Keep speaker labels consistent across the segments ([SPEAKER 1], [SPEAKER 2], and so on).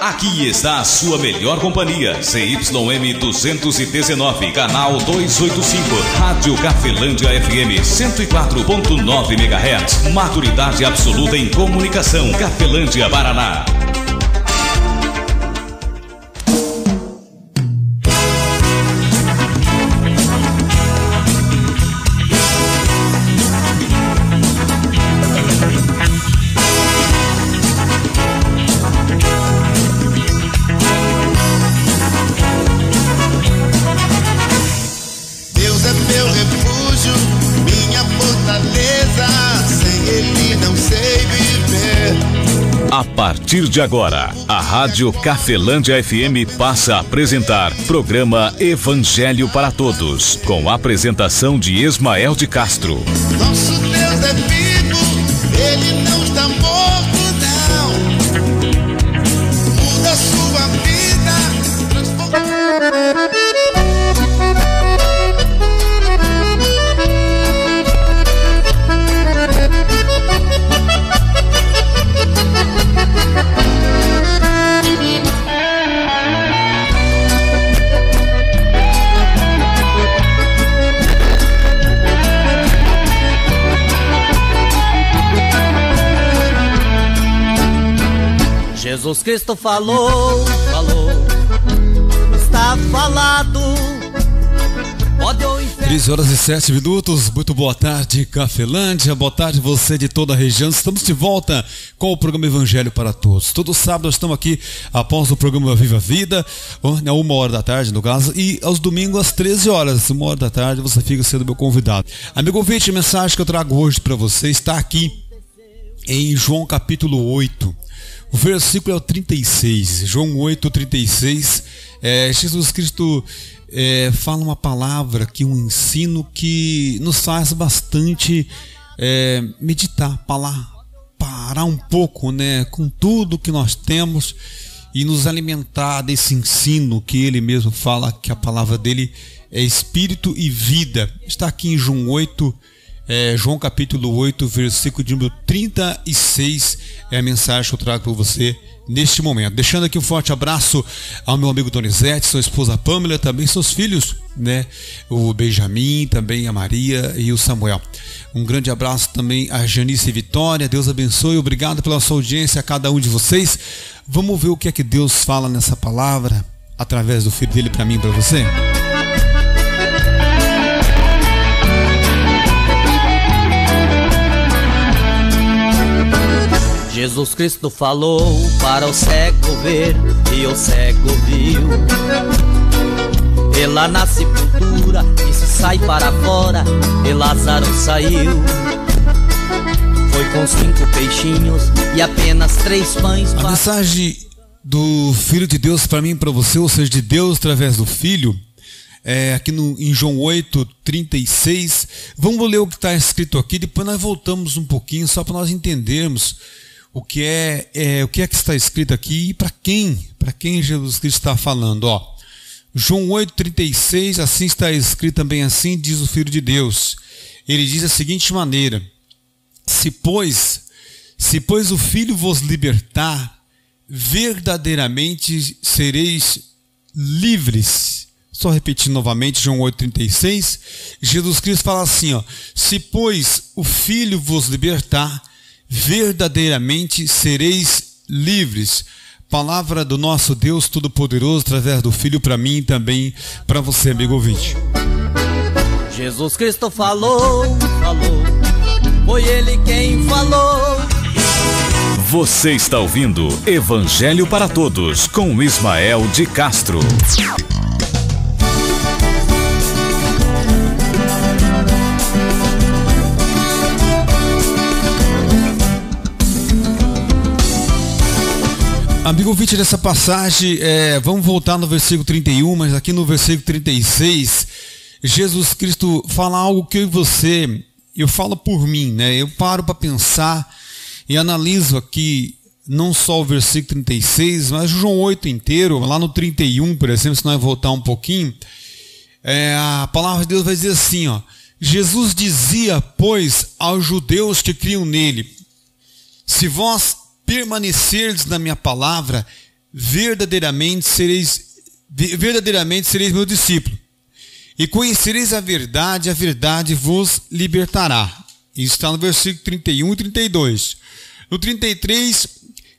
[SPEAKER 1] Aqui está a sua melhor companhia, CYM 219, canal 285, Rádio Cafelândia FM 104.9 MHz, maturidade absoluta em comunicação, Cafelândia, Paraná. A partir de agora, a Rádio Cafelândia FM passa a apresentar programa Evangelho para Todos, com a apresentação de Ismael de Castro.
[SPEAKER 2] Nosso Deus é vivo, Ele não está morto, não. Muda a sua vida, transforma...
[SPEAKER 3] Jesus Cristo falou, está falado.
[SPEAKER 4] 13h07, muito boa tarde, Cafelândia, boa tarde você de toda a região. Estamos de volta com o programa Evangelho para Todos. Todo sábado nós estamos aqui após o programa Viva a Vida, 1h da tarde no caso, e aos domingos às 13h, 1h da tarde, você fica sendo meu convidado. Amigo ouvinte, a mensagem que eu trago hoje para você está aqui em João capítulo 8. O versículo é o 36, João 8:36. Jesus Cristo fala uma palavra aqui, um ensino que nos faz bastante meditar, parar um pouco, né, com tudo que nós temos e nos alimentar desse ensino que ele mesmo fala, que a palavra dele é espírito e vida. Está aqui em João 8, João capítulo 8, versículo de número 36, é a mensagem que eu trago para você neste momento. Deixando aqui um forte abraço ao meu amigo Donizete, sua esposa Pamela, também seus filhos, né? O Benjamin, também a Maria e o Samuel. Um grande abraço também a Janice e Vitória, Deus abençoe, obrigado pela sua audiência a cada um de vocês. Vamos ver o que é que Deus fala nessa palavra, através do Filho dele para mim e para você.
[SPEAKER 3] Jesus Cristo falou para o cego ver, e o cego viu. E lá na sepultura, isso sai para fora, e Lázaro saiu. Foi com 5 peixinhos e apenas 3 pães.
[SPEAKER 4] A mensagem do Filho de Deus para mim e para você, ou seja, de Deus através do Filho, aqui em João 8:36. Vamos ler o que está escrito aqui, depois nós voltamos um pouquinho, só para nós entendermos o que que está escrito aqui e para quem Jesus Cristo está falando. João 8:36, assim está escrito também, assim diz o Filho de Deus. Ele diz da seguinte maneira: se pois o Filho vos libertar, verdadeiramente sereis livres. Só repetindo novamente, João 8:36, Jesus Cristo fala assim, se pois o Filho vos libertar, verdadeiramente sereis livres. Palavra do nosso Deus Todo-Poderoso através do Filho para mim e também para você, amigo ouvinte.
[SPEAKER 3] Jesus Cristo falou, foi Ele quem falou.
[SPEAKER 1] Você está ouvindo Evangelho para Todos com Ismael de Castro.
[SPEAKER 4] Amigo ouvinte dessa passagem, vamos voltar no versículo 31, mas aqui no versículo 36, Jesus Cristo fala algo que eu falo por mim, né? Eu paro para pensar e analiso aqui não só o versículo 36, mas o João 8 inteiro, lá no 31, por exemplo, se nós voltar um pouquinho, a palavra de Deus vai dizer assim, Jesus dizia, pois, aos judeus que criam nele, se vós permanecerdes na minha palavra, verdadeiramente sereis meu discípulo. E conhecereis a verdade vos libertará. Isso está no versículo 31 e 32. No 33,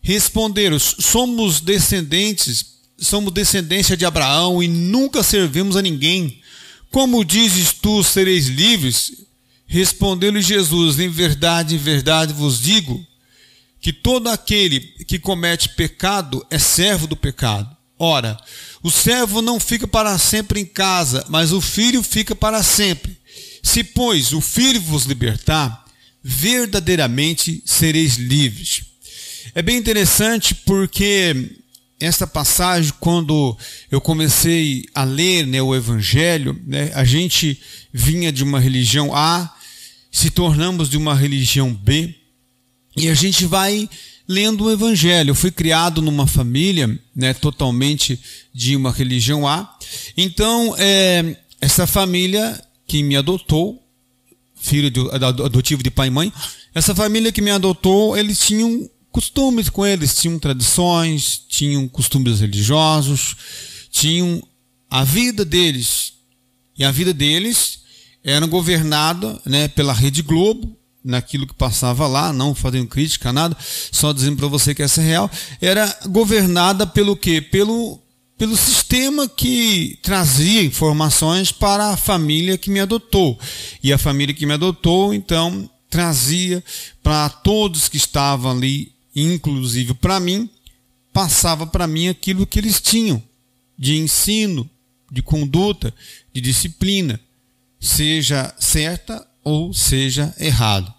[SPEAKER 4] responderam: somos descendência de Abraão e nunca servimos a ninguém. Como dizes tu, sereis livres? Respondeu-lhe Jesus: em verdade vos digo, que todo aquele que comete pecado é servo do pecado. Ora, o servo não fica para sempre em casa, mas o filho fica para sempre. Se, pois, o filho vos libertar, verdadeiramente sereis livres. É bem interessante porque esta passagem, quando eu comecei a ler, né, o Evangelho, né, a gente vinha de uma religião A, se tornamos de uma religião B, e a gente vai lendo o Evangelho. Eu fui criado numa família, né, totalmente de uma religião A. Então, essa família que me adotou, filho adotivo de pai e mãe, essa família que me adotou, eles tinham costumes com eles, tinham tradições, tinham costumes religiosos, tinham a vida deles. E a vida deles era governada, né, pela Rede Globo, naquilo que passava lá, não fazendo crítica, nada, só dizendo para você que essa é real. Era governada pelo quê? Pelo sistema que trazia informações para a família que me adotou. E a família que me adotou, então, trazia para todos que estavam ali, inclusive para mim, passava para mim aquilo que eles tinham de ensino, de conduta, de disciplina, seja certa ou seja errado.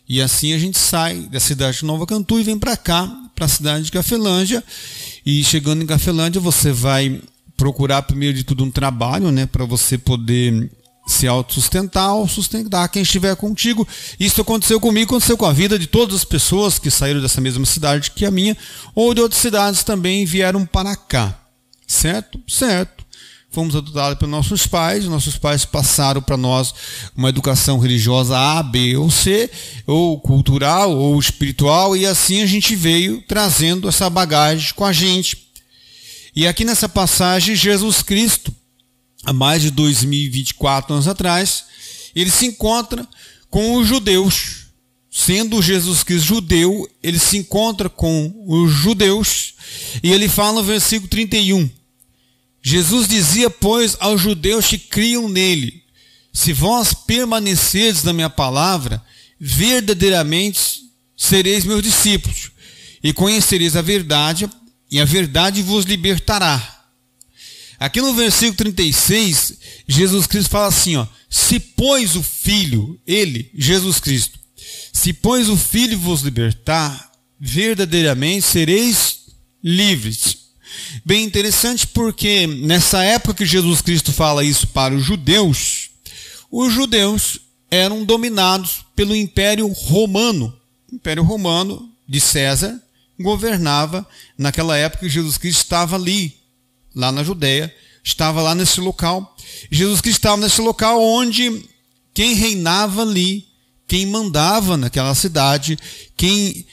[SPEAKER 4] E assim a gente sai da cidade de Nova Cantu e vem para cá, para a cidade de Cafelândia. E chegando em Cafelândia, você vai procurar primeiro de tudo um trabalho, né, para você poder se autossustentar ou sustentar quem estiver contigo. Isso aconteceu comigo, aconteceu com a vida de todas as pessoas que saíram dessa mesma cidade que a minha, ou de outras cidades também vieram para cá. Certo? Certo. Fomos adotados pelos nossos pais passaram para nós uma educação religiosa A, B ou C, ou cultural, ou espiritual, e assim a gente veio trazendo essa bagagem com a gente. E aqui nessa passagem, Jesus Cristo, há mais de 2024 anos atrás, ele se encontra com os judeus. Sendo Jesus Cristo judeu, ele se encontra com os judeus, e ele fala no versículo 31, Jesus dizia, pois, aos judeus que criam nele: se vós permanecerdes na minha palavra, verdadeiramente sereis meus discípulos, e conhecereis a verdade, e a verdade vos libertará. Aqui no versículo 36, Jesus Cristo fala assim, ó: se pois o Filho, ele, Jesus Cristo, se pois o Filho vos libertar, verdadeiramente sereis livres. Bem interessante porque nessa época que Jesus Cristo fala isso para os judeus eram dominados pelo Império Romano. O Império Romano de César governava naquela época que Jesus Cristo estava ali, lá na Judéia, estava lá nesse local. Jesus Cristo estava nesse local onde quem reinava ali, quem mandava naquela cidade, quem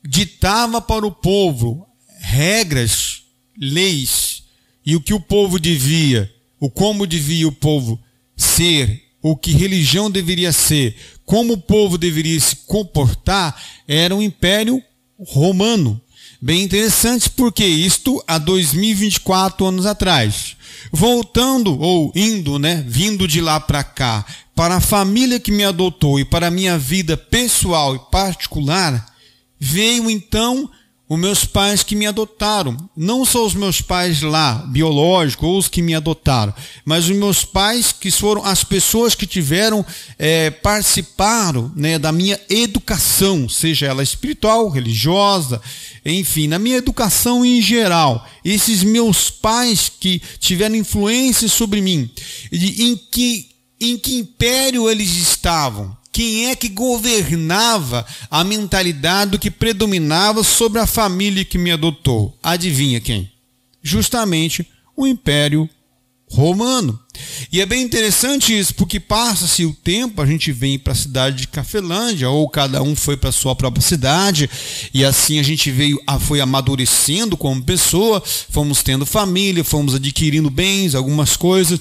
[SPEAKER 4] ditava para o povo regras, leis, e o que o povo devia, o como devia o povo ser, o que religião deveria ser, como o povo deveria se comportar, era o Império Romano. Bem interessante porque isto há 2024 anos atrás. Voltando ou indo, né, vindo de lá para cá, para a família que me adotou e para a minha vida pessoal e particular, veio então os meus pais que me adotaram. Não só os meus pais lá, biológicos, ou os que me adotaram, mas os meus pais que foram as pessoas que participaram, né, da minha educação, seja ela espiritual, religiosa, enfim, na minha educação em geral. Esses meus pais que tiveram influência sobre mim, em que império eles estavam? Quem é que governava a mentalidade do que predominava sobre a família que me adotou? Adivinha quem? Justamente o Império romano. E é bem interessante isso, porque passa-se o tempo, a gente vem para a cidade de Cafelândia, ou cada um foi para a sua própria cidade, e assim a gente foi amadurecendo como pessoa, fomos tendo família, fomos adquirindo bens, algumas coisas,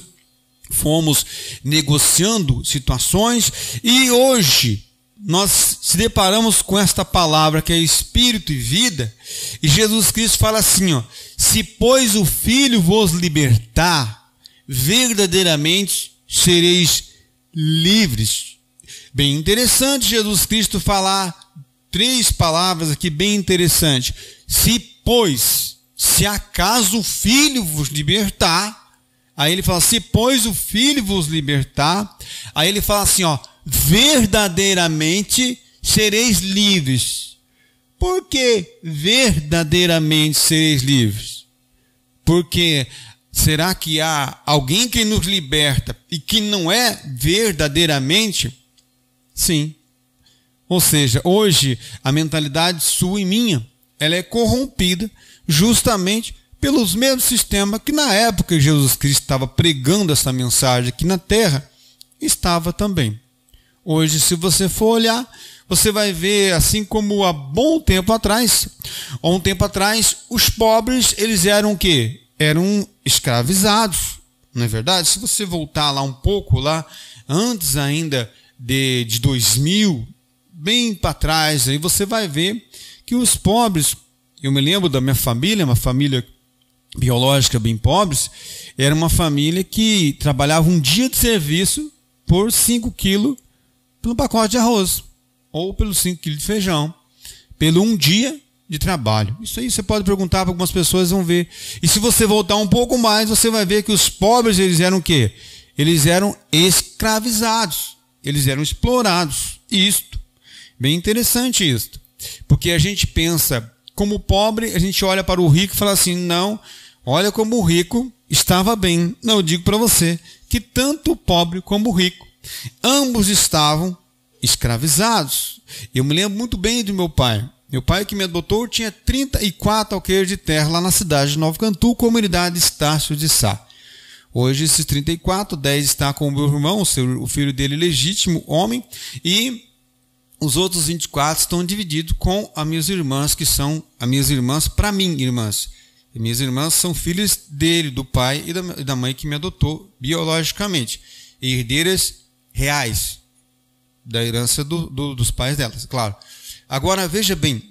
[SPEAKER 4] fomos negociando situações, e hoje nós se deparamos com esta palavra que é Espírito e vida, e Jesus Cristo fala assim, ó: se pois o Filho vos libertar, verdadeiramente sereis livres. Bem interessante Jesus Cristo falar 3 palavras aqui bem interessantes. Se pois, se acaso o Filho vos libertar, aí ele fala, se pois o Filho vos libertar, aí ele fala assim, ó, verdadeiramente sereis livres. Por que verdadeiramente sereis livres? Porque será que há alguém que nos liberta e que não é verdadeiramente? Sim. Ou seja, hoje a mentalidade sua e minha, ela é corrompida justamente pelos mesmos sistemas que na época que Jesus Cristo estava pregando essa mensagem aqui na terra, estava também. Hoje, se você for olhar, você vai ver, assim como há um tempo atrás, os pobres, eles eram o quê? Eram escravizados, não é verdade? Se você voltar lá um pouco, lá antes ainda de 2000, bem para trás, aí você vai ver que os pobres, eu me lembro da minha família, uma família biológica bem pobre, era uma família que trabalhava um dia de serviço por 5 quilos pelo pacote de arroz, ou pelos 5 quilos de feijão, pelo um dia de trabalho. Isso aí você pode perguntar para algumas pessoas, vão ver. E se você voltar um pouco mais, você vai ver que os pobres, eles eram o quê? Eles eram escravizados, eles eram explorados. Isto, bem interessante isto. Porque a gente pensa, como pobre, a gente olha para o rico e fala assim, não, olha como o rico estava bem. Não, eu digo para você que tanto o pobre como o rico, ambos estavam escravizados. Eu me lembro muito bem do meu pai. Meu pai que me adotou tinha 34 alqueires de terra lá na cidade de Nova Cantu, comunidade Estácio de Sá. Hoje esses 34, 10 está com o meu irmão, o filho dele legítimo, homem, e os outros 24 estão divididos com as minhas irmãs, que são as minhas irmãs, para mim, irmãs. E minhas irmãs são filhas dele, do pai e da mãe que me adotou biologicamente. Herdeiras reais da herança dos pais delas, claro. Agora, veja bem,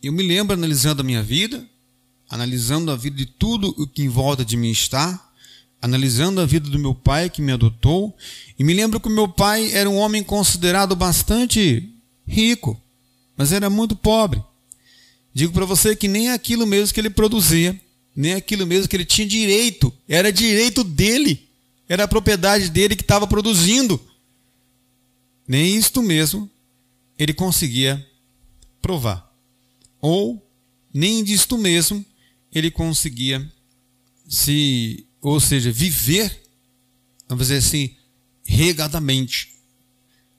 [SPEAKER 4] eu me lembro analisando a minha vida, analisando a vida de tudo o que em volta de mim está, analisando a vida do meu pai que me adotou, e me lembro que o meu pai era um homem considerado bastante rico, mas era muito pobre. Digo para você que nem aquilo mesmo que ele produzia, nem aquilo mesmo que ele tinha direito, era direito dele, era a propriedade dele que estava produzindo. Nem isto mesmo ele conseguia provar. Ou nem disto mesmo ele conseguia viver, vamos dizer assim, regadamente.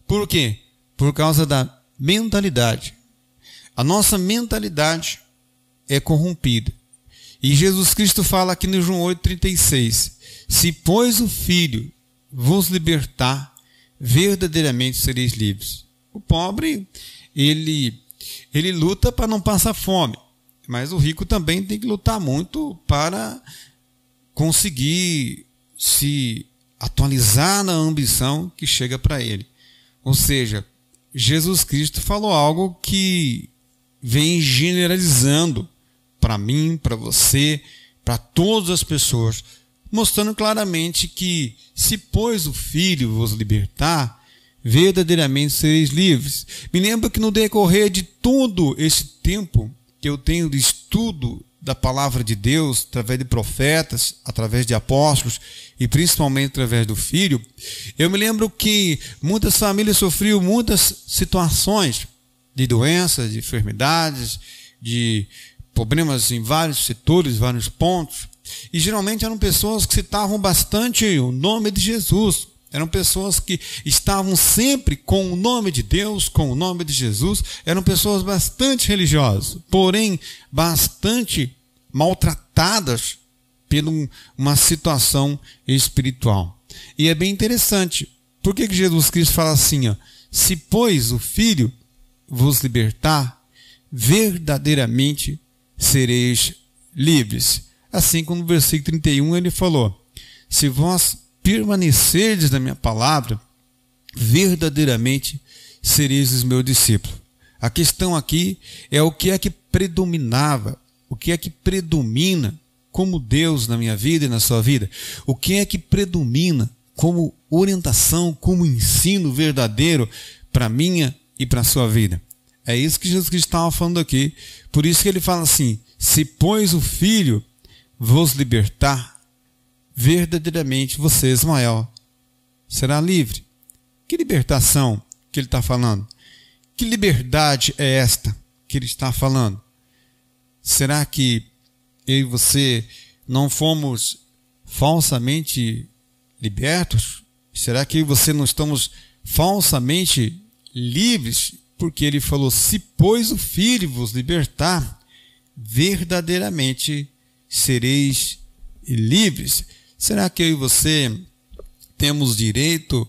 [SPEAKER 4] Por quê? Por causa da mentalidade. A nossa mentalidade é corrompida. E Jesus Cristo fala aqui no João 8,36, se pois o Filho vos libertar, verdadeiramente sereis livres. O pobre, ele luta para não passar fome, mas o rico também tem que lutar muito para conseguir se atualizar na ambição que chega para ele. Ou seja, Jesus Cristo falou algo que vem generalizando para mim, para você, para todas as pessoas, mostrando claramente que se pois o Filho vos libertar, verdadeiramente sereis livres. Me lembro que no decorrer de todo esse tempo que eu tenho de estudo da palavra de Deus, através de profetas, através de apóstolos e principalmente através do Filho, eu me lembro que muitas famílias sofriam muitas situações de doenças, de enfermidades, de problemas em vários setores, vários pontos, e geralmente eram pessoas que citavam bastante o nome de Jesus. Eram pessoas que estavam sempre com o nome de Deus, com o nome de Jesus. Eram pessoas bastante religiosas, porém bastante maltratadas por uma situação espiritual. E é bem interessante. Por que Jesus Cristo fala assim, ó? Se, pois, o Filho vos libertar, verdadeiramente sereis livres. Assim como no versículo 31 ele falou, se vós permanecerdes na minha palavra, verdadeiramente sereis os meus discípulos. A questão aqui é o que é que predominava, o que é que predomina como Deus na minha vida e na sua vida, o que é que predomina como orientação, como ensino verdadeiro para a minha e para a sua vida. É isso que Jesus Cristo estava falando aqui. Por isso que ele fala assim, se pois o Filho vos libertar, verdadeiramente você, Ismael, será livre. Que libertação que ele está falando? Que liberdade é esta que ele está falando? Será que eu e você não fomos falsamente libertos? Será que eu e você não estamos falsamente livres? Porque ele falou, se pois o Filho vos libertar, verdadeiramente sereis livres. Será que eu e você temos direito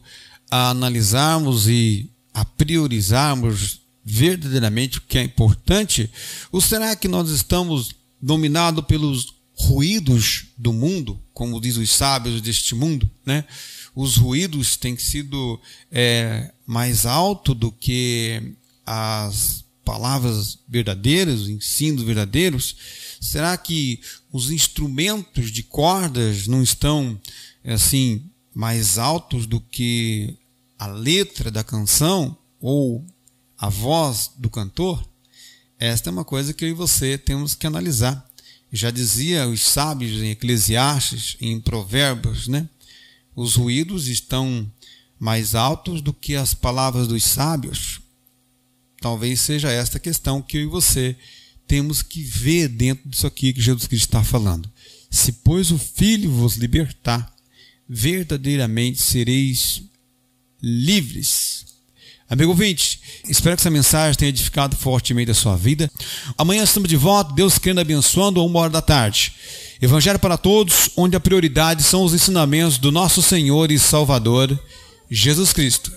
[SPEAKER 4] a analisarmos e a priorizarmos verdadeiramente o que é importante? Ou será que nós estamos dominados pelos ruídos do mundo, como diz os sábios deste mundo, né? Os ruídos têm sido mais alto do que as palavras verdadeiras, os ensinos verdadeiros. Será que os instrumentos de cordas não estão assim mais altos do que a letra da canção ou a voz do cantor? Esta é uma coisa que eu e você temos que analisar. Já dizia os sábios em Eclesiastes, em Provérbios, né? Os ruídos estão mais altos do que as palavras dos sábios. Talvez seja esta questão que eu e você temos que ver dentro disso aqui que Jesus Cristo está falando. Se, pois, o Filho vos libertar, verdadeiramente sereis livres. Amigo ouvinte, espero que essa mensagem tenha edificado fortemente a sua vida. Amanhã estamos de volta, Deus querendo, abençoando, a 13h. Evangelho para todos, onde a prioridade são os ensinamentos do nosso Senhor e Salvador, Jesus Cristo.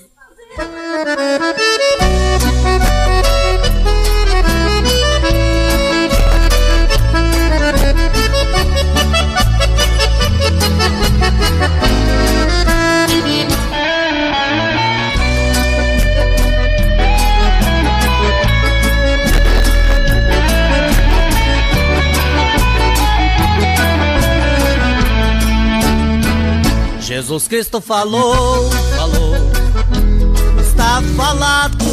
[SPEAKER 3] Jesus Cristo falou, está falado.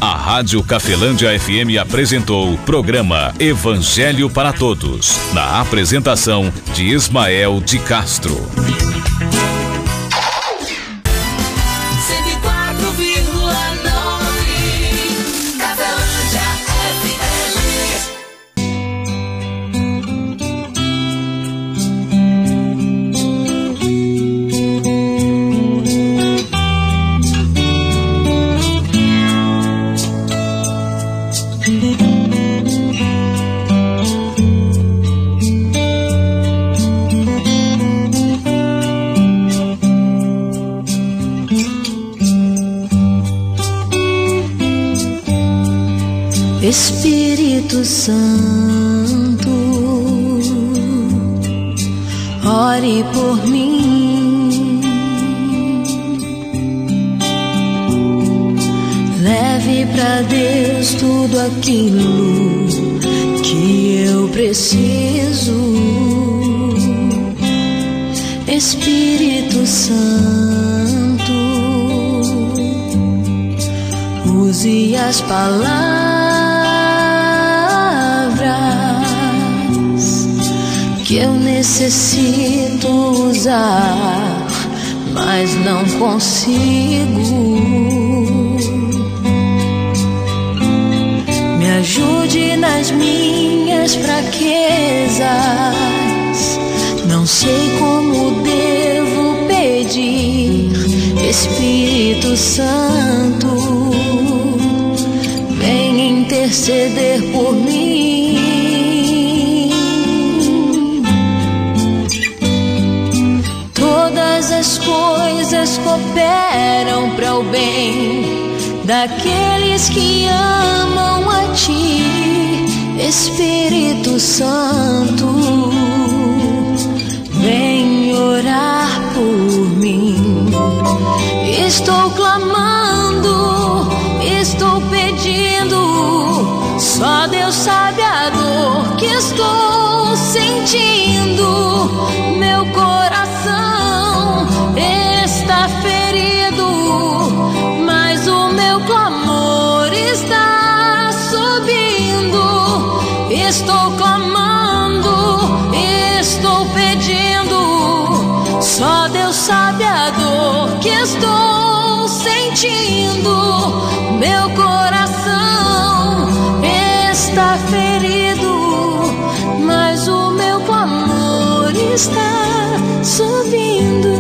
[SPEAKER 1] A Rádio Cafelândia FM apresentou o programa Evangelho para Todos, na apresentação de Ismael de Castro.
[SPEAKER 5] Espírito Santo, ore por mim, leve pra Deus tudo aquilo que eu preciso. Espírito Santo, use as palavras que eu necessito usar, mas não consigo. Me ajude nas minhas fraquezas, não sei como devo pedir. Espírito Santo, vem intervir. interceder por mim. Todas as coisas cooperam para o bem daqueles que amam a Ti, Espírito Santo. Vem orar por mim. Estou clamando, estou pedindo. Só Deus sabe a dor que estou sentindo. Meu coração está ferido, mas o meu clamor está subindo. Estou clamando, estou pedindo. Só Deus sabe a dor que estou sentindo. Meu coração está ferido, mas o meu clamor está subindo.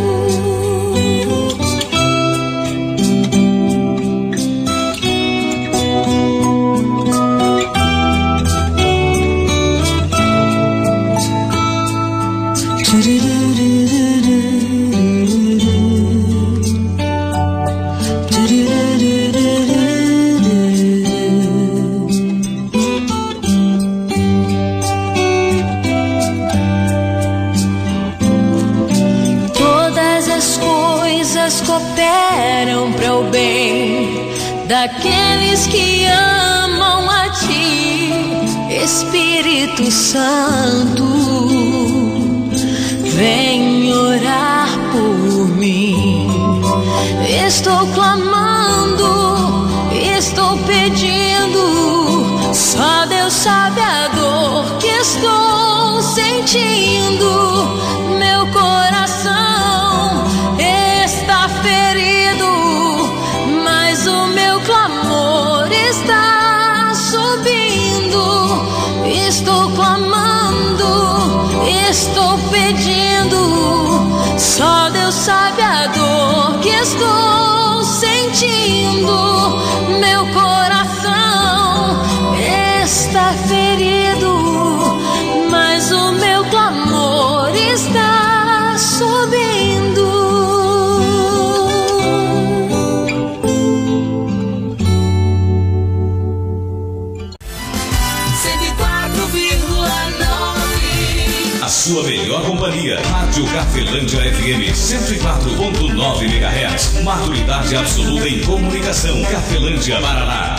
[SPEAKER 5] Cooperam para o bem daqueles que amam a Ti, Espírito Santo. Vem orar por mim. Estou clamando, estou pedindo. Só Deus sabe a dor que estou sentindo. Meu coração está ferido, mas o meu clamor está subindo. Estou clamando, estou pedindo. Só Deus sabe a dor que estou sentindo. Meu coração está ferido, mas o meu clamor está subindo.
[SPEAKER 1] 104,9. A sua melhor companhia, Rádio Cafelândia FM 104.9 MHz. Maturidade absoluta em comunicação. Cafelândia, Paraná.